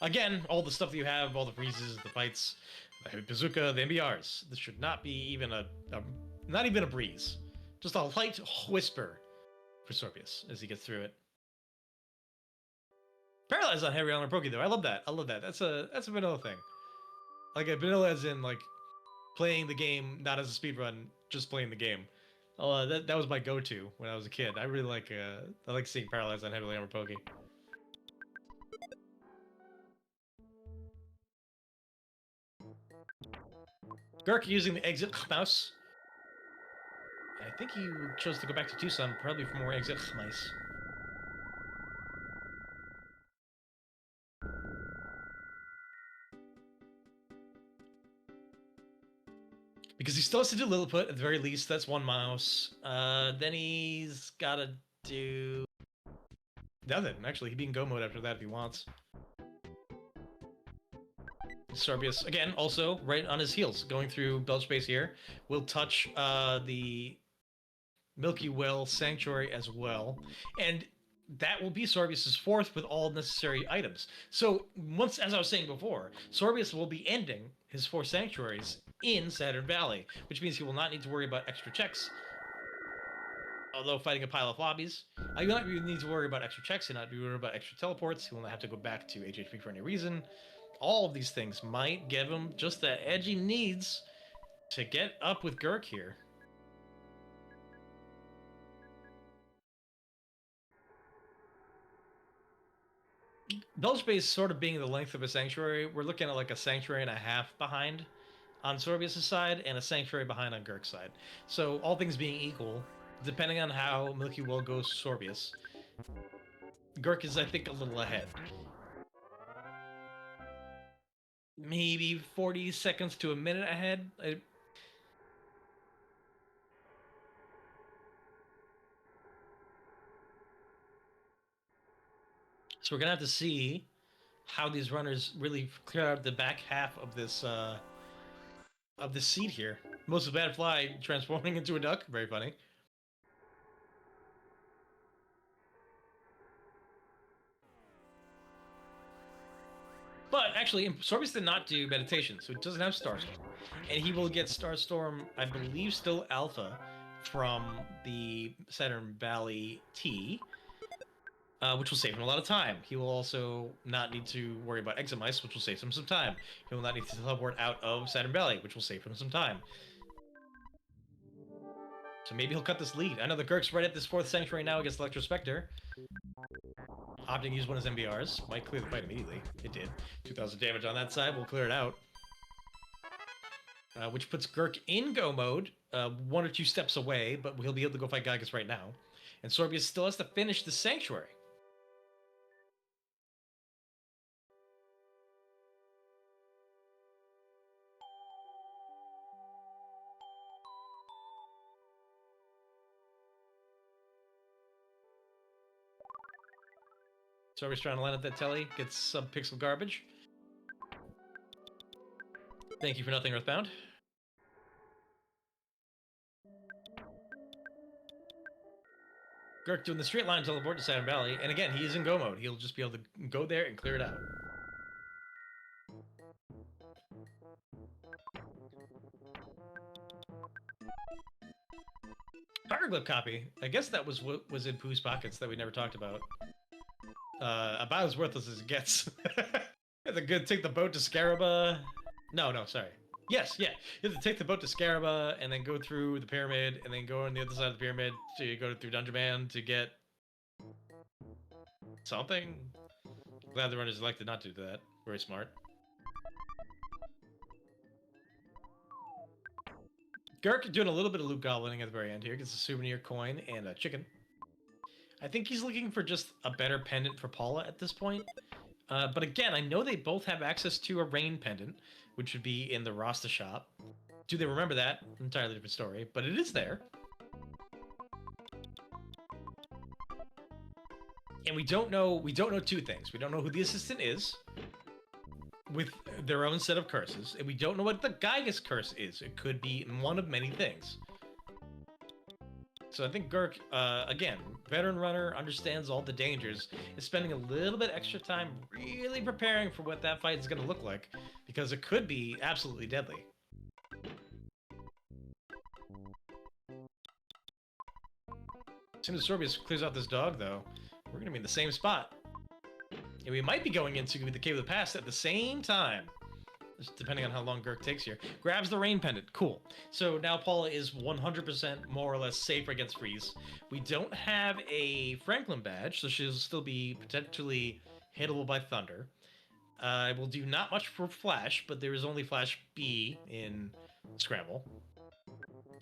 Again, all the stuff that you have, all the freezes, the fights, the heavy bazooka, the MBRs. This should not be even not even a breeze. Just a light whisper for Sorbius as he gets through it. Paralyzed on heavy on Rapoki though. I love that. I love that. That's a vanilla thing. Like a vanilla as in like playing the game not as a speedrun, just playing the game. That was my go-to when I was a kid. I really like I like seeing Paralyzed on heavily on Rapoki. Gurk using the exit mouse. I think he chose to go back to Tucson, probably for more exit mice. Because he still has to do Lilliput, at the very least, that's 1 mouse. Then he's gotta do... nothing, actually. He can be in go mode after that if he wants. Sorbius, again, also right on his heels, going through belt space here. Will touch the Milky Well Sanctuary as well. And that will be Sorbius's fourth with all necessary items. So once, as I was saying before, Sorbius will be ending his 4 sanctuaries in Saturn Valley, which means he will not need to worry about extra checks. Although fighting a pile of lobbies, I will not need to worry about extra checks. He'll not be worried about extra teleports. He will not have to go back to HHP for any reason. All of these things might give him just that edge he needs to get up with Gurk here. Null space sort of being the length of a sanctuary, we're looking at like a sanctuary and a half behind on Sorbius' side and a sanctuary behind on Gurk's side. So all things being equal, depending on how Milky Will goes Sorbius, Gurk is, I think, a little ahead. Maybe 40 seconds to a minute ahead. So we're gonna have to see how these runners really clear out the back half of this seed here. Most of Bad Fly transforming into a duck. Very funny. But actually, Sorbius did not do meditation, so it doesn't have Starstorm. And he will get Starstorm, I believe, still Alpha from the Saturn Valley T, which will save him a lot of time. He will also not need to worry about Examice, which will save him some time. He will not need to teleport out of Saturn Valley, which will save him some time. So maybe he'll cut this lead. I know the Gurk's right at this 4th Sanctuary now against Electro Spectre. Opting to use one of his MBRs. Might clear the fight immediately. It did. 2,000 damage on that side. We'll clear it out. Which puts Gurk in go mode, 1 or 2 steps away, but he'll be able to go fight Gygas right now. And Sorbius still has to finish the Sanctuary. Sorbius trying to line up that telly, gets some pixel garbage. Thank you for nothing, Earthbound. Gurk doing the straight line teleport to Saturn Valley, and again, he is in go mode. He'll just be able to go there and clear it out. Fireglyph copy. I guess that was what was in Pooh's pockets that we never talked about. About as worthless as it gets. You have to good take the boat to Scaraba. No, sorry. Yes, yeah. You have to take the boat to Scaraba and then go through the pyramid and then go on the other side of the pyramid to go through Dungeon Man to get something. Glad the runners elected not to do that. Very smart. Gurk doing a little bit of loot goblining at the very end here. Gets a souvenir coin and a chicken. I think he's looking for just a better pendant for Paula at this point. But again, I know they both have access to a rain pendant, which would be in the Rasta shop. Do they remember that? Entirely different story, but it is there. And we don't know 2 things. We don't know who the assistant is with their own set of curses, and we don't know what the Gygas curse is. It could be one of many things. So I think Gurk, again, veteran runner, understands all the dangers, is spending a little bit extra time really preparing for what that fight is going to look like, because it could be absolutely deadly. As soon as Sorbius clears out this dog, though, we're going to be in the same spot. And we might be going into the Cave of the Past at the same time. Just depending on how long Gurk takes here. Grabs the rain pendant. Cool. So now Paula is 100% more or less safe against freeze. We don't have a Franklin badge, so she'll still be potentially hittable by thunder. Will do not much for Flash, but there is only Flash B in Scramble.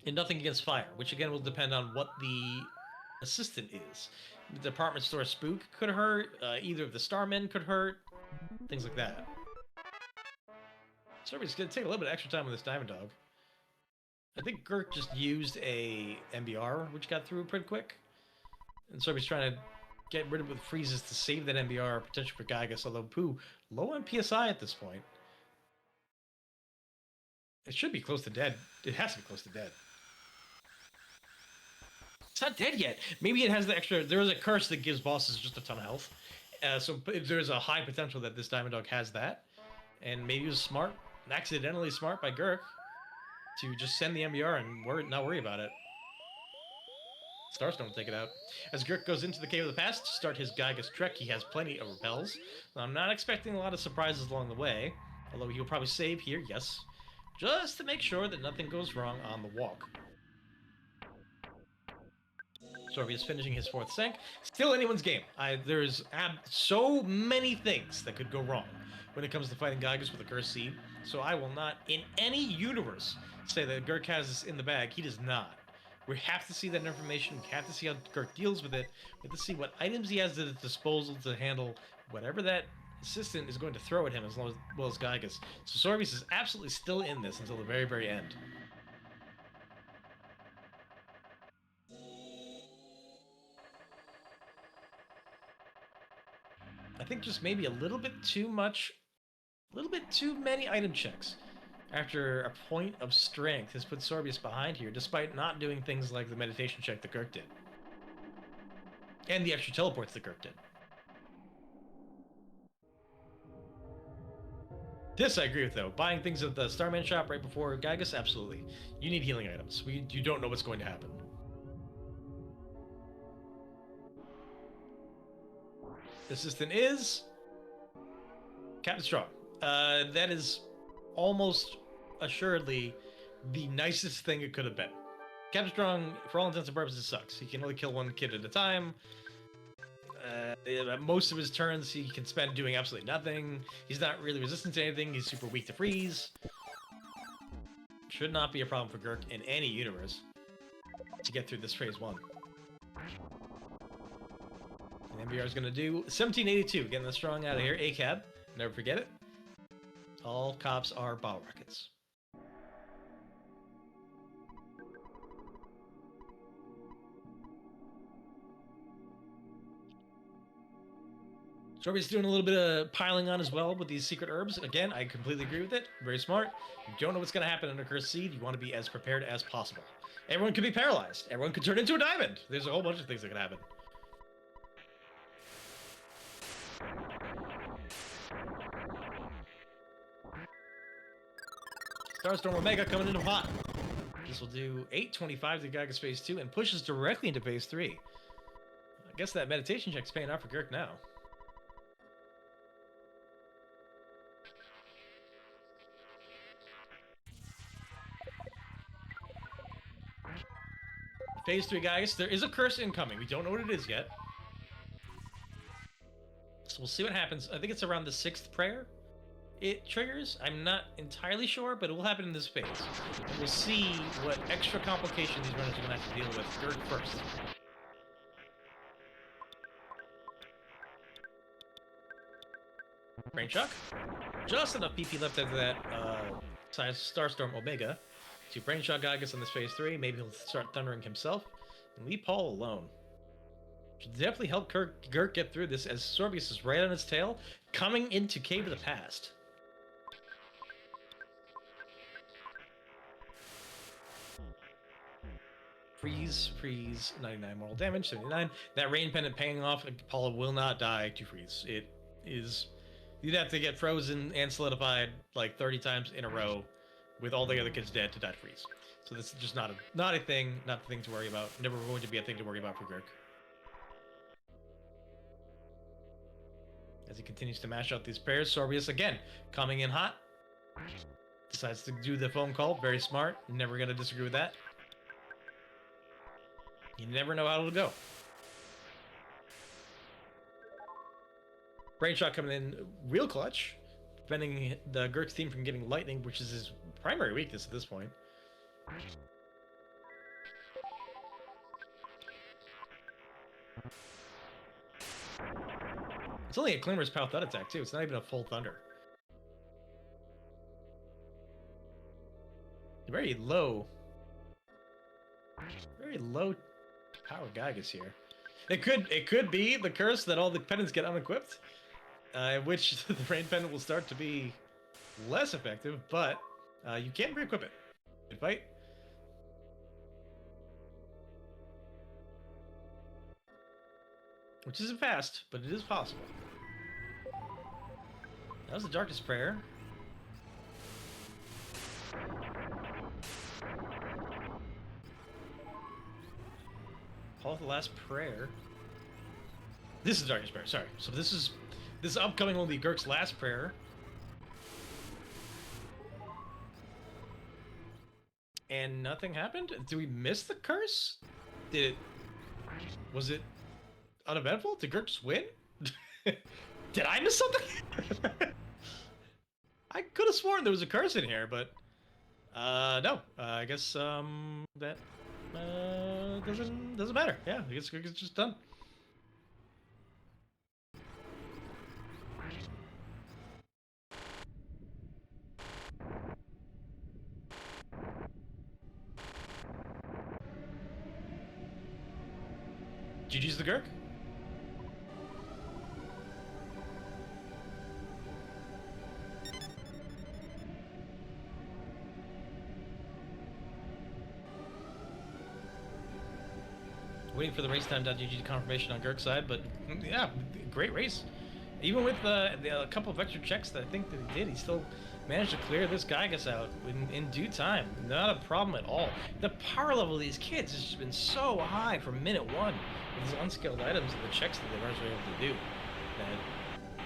And nothing against fire, which again will depend on what the assistant is. The department store spook could hurt, either of the Starmen could hurt, things like that. Sorbius gonna take a little bit extra time with this Diamond Dog. I think Gurk just used a MBR, which got through pretty quick. And Sorbius trying to get rid of it with freezes to save that MBR, potential for Gygas, although Pooh, low on PSI at this point. It should be close to dead. It has to be close to dead. It's not dead yet. Maybe it has the extra. There is a curse that gives bosses just a ton of health. So there's a high potential that this Diamond Dog has that. And maybe it was smart, accidentally smart by Gurk, to just send the MBR and not worry about it. Starstorm will take it out. As Gurk goes into the Cave of the Past to start his Gygas trek, he has plenty of repels. I'm not expecting a lot of surprises along the way, although he'll probably save here, yes, just to make sure that nothing goes wrong on the walk. Sorbius finishing his 4th sync. Still anyone's game. There's so many things that could go wrong when it comes to fighting Gygas with a Cursed Seed, so I will not, in any universe, say that Gurk has this in the bag. He does not. We have to see that information. We have to see how Gurk deals with it. We have to see what items he has at his disposal to handle whatever that assistant is going to throw at him, as well as Gygas. So Sorbius is absolutely still in this until the very, very end. I think just maybe a little bit too much, a little bit too many item checks after a point of strength has put Sorbius behind here, despite not doing things like the meditation check that Gurk did. And the extra teleports that Gurk did. This I agree with, though. Buying things at the Starman shop right before Gygas, absolutely. You need healing items. You don't know what's going to happen. The assistant is Captain Strong. That is almost assuredly the nicest thing it could have been. Captain Strong, for all intents and purposes, sucks. He can only kill one kid at a time. Most of his turns he can spend doing absolutely nothing. He's not really resistant to anything. He's super weak to freeze. Should not be a problem for Gurk in any universe to get through this phase 1. And MBR is going to do 1782, getting the Strong out of here. ACAB, never forget it. All cops are bottle rockets. Sorbius doing a little bit of piling on as well with these secret herbs. Again, I completely agree with it. Very smart. You don't know what's going to happen under Cursed Seed. You want to be as prepared as possible. Everyone could be paralyzed. Everyone could turn into a diamond. There's a whole bunch of things that could happen. Starstorm Omega coming into hot. This will do 825 to Gygas phase 2 and pushes directly into phase 3. I guess that meditation check's paying off for Gurk now. Phase 3, guys. There is a curse incoming. We don't know what it is yet. So we'll see what happens. I think it's around the 6th prayer it triggers. I'm not entirely sure, but it will happen in this phase. And we'll see what extra complications these runners are going to have to deal with. Gurk first. Brain Shock. Just enough PP left after that Starstorm Omega to Brain Shock Gygas on this phase 3. Maybe he'll start thundering himself and leave Paul alone. Should definitely help Gurk get through this, as Sorbius is right on its tail, coming into Cave of the Past. Freeze, 99 mortal damage, 79. That Rain Pendant paying off. Paula will not die to freeze. It is... You'd have to get frozen and solidified like 30 times in a row with all the other kids dead to die to freeze. So this is just not a thing, not the thing to worry about. Never going to be a thing to worry about for Gurk. As he continues to mash out these pairs, Sorbius again coming in hot. Decides to do the phone call. Very smart. Never going to disagree with that. You never know how it'll go. Brain Shot coming in real clutch, preventing the Gurk's team from getting lightning, which is his primary weakness at this point. It's only a Climber's Pow Thud attack, too. It's not even a full Thunder. Very low power Gygas here. It could be the curse that all the pendants get unequipped, which the Rain Pendant will start to be less effective, but you can re-equip it. Good fight. which isn't fast, but it is possible. That was the Darkest Prayer. Call it the Last Prayer. This is Darkest Prayer. Sorry. So this upcoming will be Gurk's Last Prayer. And nothing happened? Did we miss the curse? Was it uneventful? Did Gurk just win? Did I miss something? I could have sworn there was a curse in here, but no. I guess that doesn't matter. Yeah, I guess Gurk is just done. GG's the Gurk. Waiting for the racetime.gg confirmation on Gurk's side, but yeah, great race. Even with a couple of extra checks that I think that he did, he still managed to clear this Gygas out in due time. Not a problem at all. The power level of these kids has just been so high from minute one with these unskilled items and the checks that they weren't able to do. And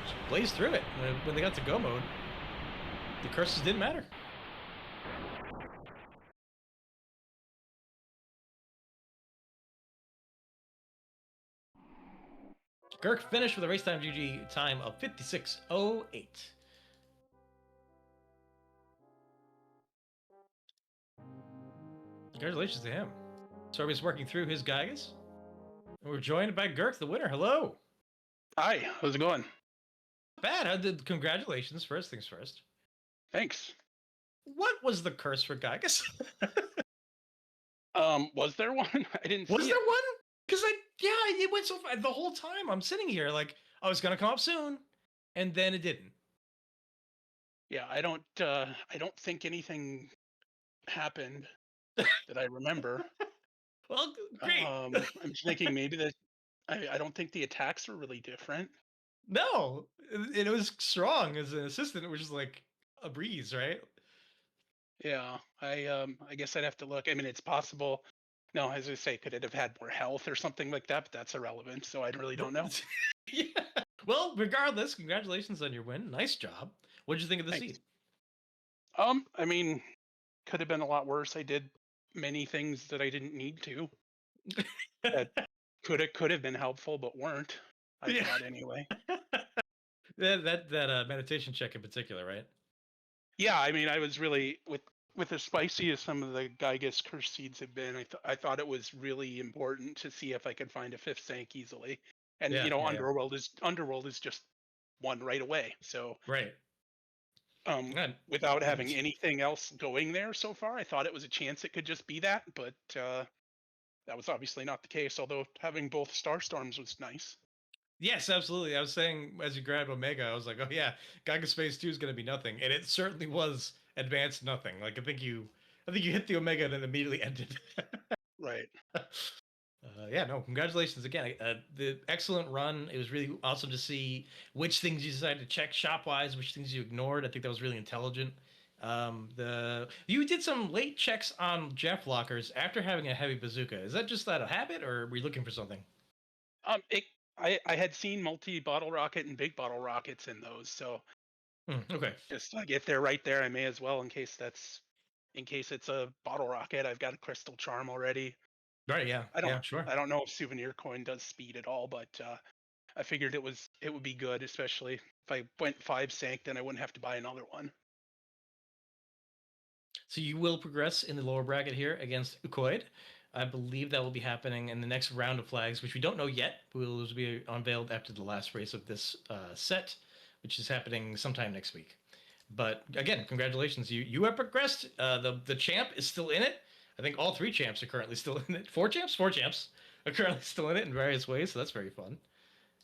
just blazed through it. When they got to go mode, the curses didn't matter. Gurk finished with a racetime GG time of 56.08. Congratulations to him. Sorbius working through his Gygas. And we're joined by Gurk, the winner. Hello. Hi, how's it going? Bad. Congratulations. First things first. Thanks. What was the curse for Gygas? Was there one? I didn't see Was there it. one? Because it went so far. The whole time I'm sitting here like, oh, it's gonna come up soon, and then it didn't. Yeah, I don't think anything happened that I remember. Well, great. I'm thinking maybe that I don't think the attacks were really different. No, it was strong as an assistant. It was just like a breeze, right? Yeah, I guess I'd have to look. I mean, it's possible. No, as I say, could it have had more health or something like that? But that's irrelevant, so I really don't know. Yeah. Well, regardless, congratulations on your win. Nice job. What did you think of the Thanks. seed? I mean, could have been a lot worse. I did many things that I didn't need to. That could have been helpful, but weren't. I Yeah. thought anyway. that meditation check in particular, right? Yeah, I mean, I was really with as spicy as some of the Gygas curse seeds have been. I thought it was really important to see if I could find a fifth Sank easily. And Yeah, yeah. Underworld is just one right away. So Right. without having anything else going there so far, I thought it was a chance it could just be that, but that was obviously not the case. Although having both Starstorms was nice. Yes, absolutely. I was saying as you grabbed Omega, I was like, oh yeah, Gaga Space 2 is going to be nothing, and it certainly was advanced nothing. Like I think you hit the Omega and then immediately ended. Right. Yeah, no, congratulations again. The excellent run. It was really awesome to see which things you decided to check shop wise, which things you ignored. I think that was really intelligent. You did some late checks on Jeff lockers after having a heavy bazooka. Is that just out of habit, or were you looking for something? It I had seen multi bottle rocket and big bottle rockets in those, so Okay. just like if they're right there, I may as well in case it's a bottle rocket. I've got a crystal charm already. Right. Yeah. I don't Yeah. Sure. I don't know if souvenir coin does speed at all, but I figured it would be good, especially if I went 5 Sank, then I wouldn't have to buy another one. So you will progress in the lower bracket here against Ukoid. I believe that will be happening in the next round of flags, which we don't know yet. Will be unveiled after the last race of this set, which is happening sometime next week. But again, congratulations! You have progressed. The champ is still in it. I think all three champs are currently still in it. Four champs are currently still in it in various ways. So that's very fun.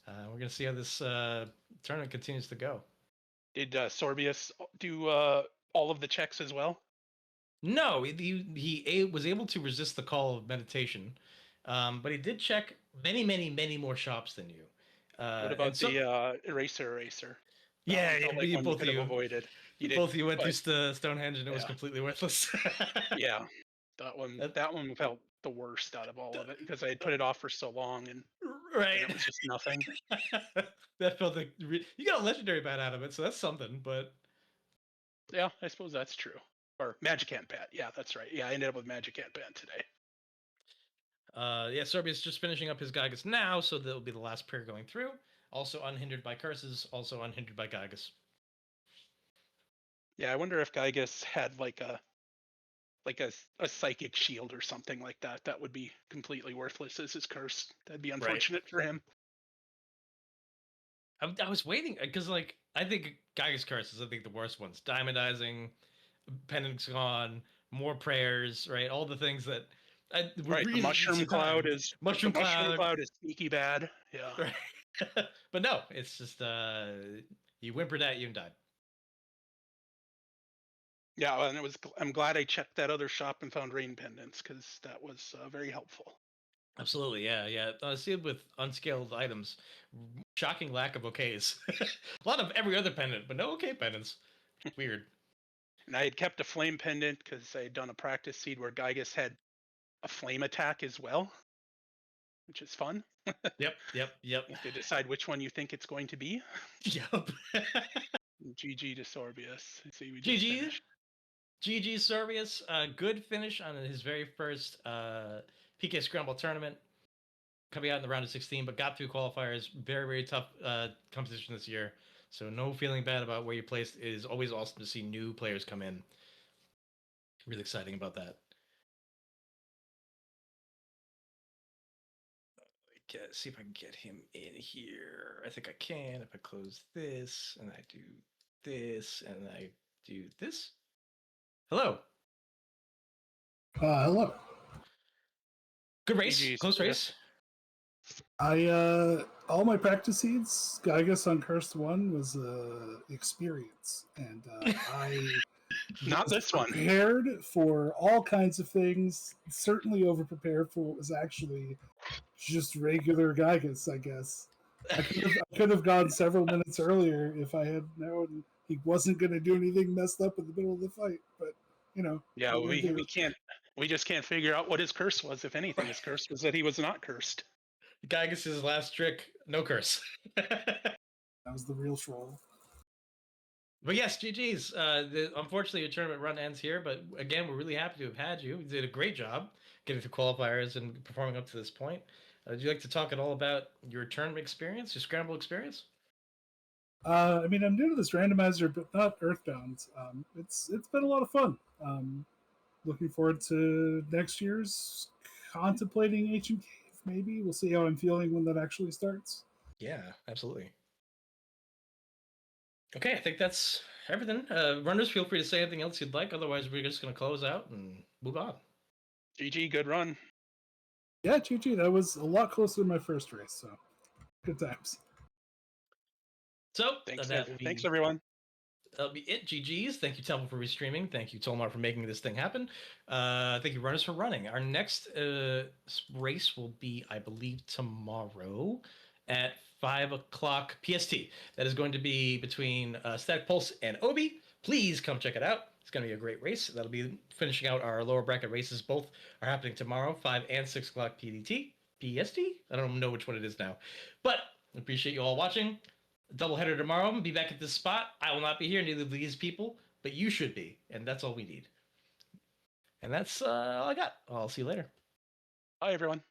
We're gonna see how this tournament continues to go. Did Sorbius do all of the checks as well? No, he was able to resist the call of meditation, but he did check many more shops than you. What And about so, the eraser? That yeah, one felt like yeah, one you could have avoided. You did, both of you went but through Stonehenge, and it was yeah, completely worthless. yeah. That one, That- that one felt the worst out of all of it because I had put it off for so long, and right. it was just nothing. That felt like you got a legendary bat out of it, so that's something. But Yeah, I suppose that's true. Or Magic Ant Bat. Yeah, that's right. Yeah, I ended up with Magic Ant Bat today. yeah, Sorbius just finishing up his Gygas now, so that'll be the last pair going through. Also unhindered by curses, also unhindered by Gygas. Yeah, I wonder if Gygas had like a psychic shield or something like that. That would be completely worthless as his curse. That'd be Right. unfortunate for him. I was waiting because, like, I think Gygas curse is, I think, the worst ones. Diamondizing, Pendant's gone, more prayers, right? All the things that would Right, the really eat mushroom some cloud time. is the Mushroom mushroom cloud, cloud is sneaky bad. Yeah. right? But no, it's just you whimpered at you and died. Yeah, well, and I'm glad I checked that other shop and found rain pendants because that was very helpful. Absolutely, yeah, yeah. Sealed with unscaled items, shocking lack of okays. A lot of every other pendant, but no okay pendants. Weird. And I had kept a flame pendant because I had done a practice seed where Gygas had a flame attack as well, which is fun. Yep, yep, yep, You have to decide which one you think it's going to be. yep. GG to Sorbius. I see we just GG, finished. GG Sorbius. Good finish on his very first PK Scramble Tournament, coming out in the round of 16, but got through qualifiers. Very tough competition this year. So no feeling bad about where you placed. It is always awesome to see new players come in. Really exciting about that. See if I can get him in here. I think I can if I close this and I do this and I do this. Hello. Hello. Good race. GG, Close Sorbius. race. I all my practice seeds, Gygas on Cursed One was experience, and I Not was this one. prepared for all kinds of things. Certainly over prepared for what was actually just regular Gygas, I guess. I could have gone several minutes earlier if I had known he wasn't going to do anything messed up in the middle of the fight. But you know, Yeah, what are you gonna we do? can't. We just can't figure out what his curse was. If anything, his curse was that he was not cursed. Gygas' last trick, no curse. That was the real troll. But yes, GG's. Unfortunately, your tournament run ends here, but again, we're really happy to have had you. You did a great job getting through qualifiers and performing up to this point. Would you like to talk at all about your tournament experience, your scramble experience? I mean, I'm new to this randomizer, but not Earthbound. It's been a lot of fun. Looking forward to next year's contemplating Ancient Cave. Maybe we'll see how I'm feeling when that actually starts. Yeah, absolutely. Okay, I think that's everything. Runners, feel free to say anything else you'd like. Otherwise, we're just going to close out and move on. GG, good run. Yeah, GG. That was a lot closer to my first race, so good times. So Thanks, thanks everyone. That'll be it. GG's. Thank you, Temple, for restreaming. Thank you, Tolmar, for making this thing happen. Thank you, Runners, for running. Our next race will be, I believe, tomorrow at 5 o'clock PST. That is going to be between Static Pulse and Obi. Please come check it out. It's going to be a great race. That'll be finishing out our lower bracket races. Both are happening tomorrow, 5 and 6 o'clock PDT. PST? I don't know which one it is now. But appreciate you all watching. Doubleheader tomorrow. I'm gonna be back at this spot. I will not be here, neither of these people, but you should be, and that's all we need. And that's all I got. I'll see you later. Bye, everyone.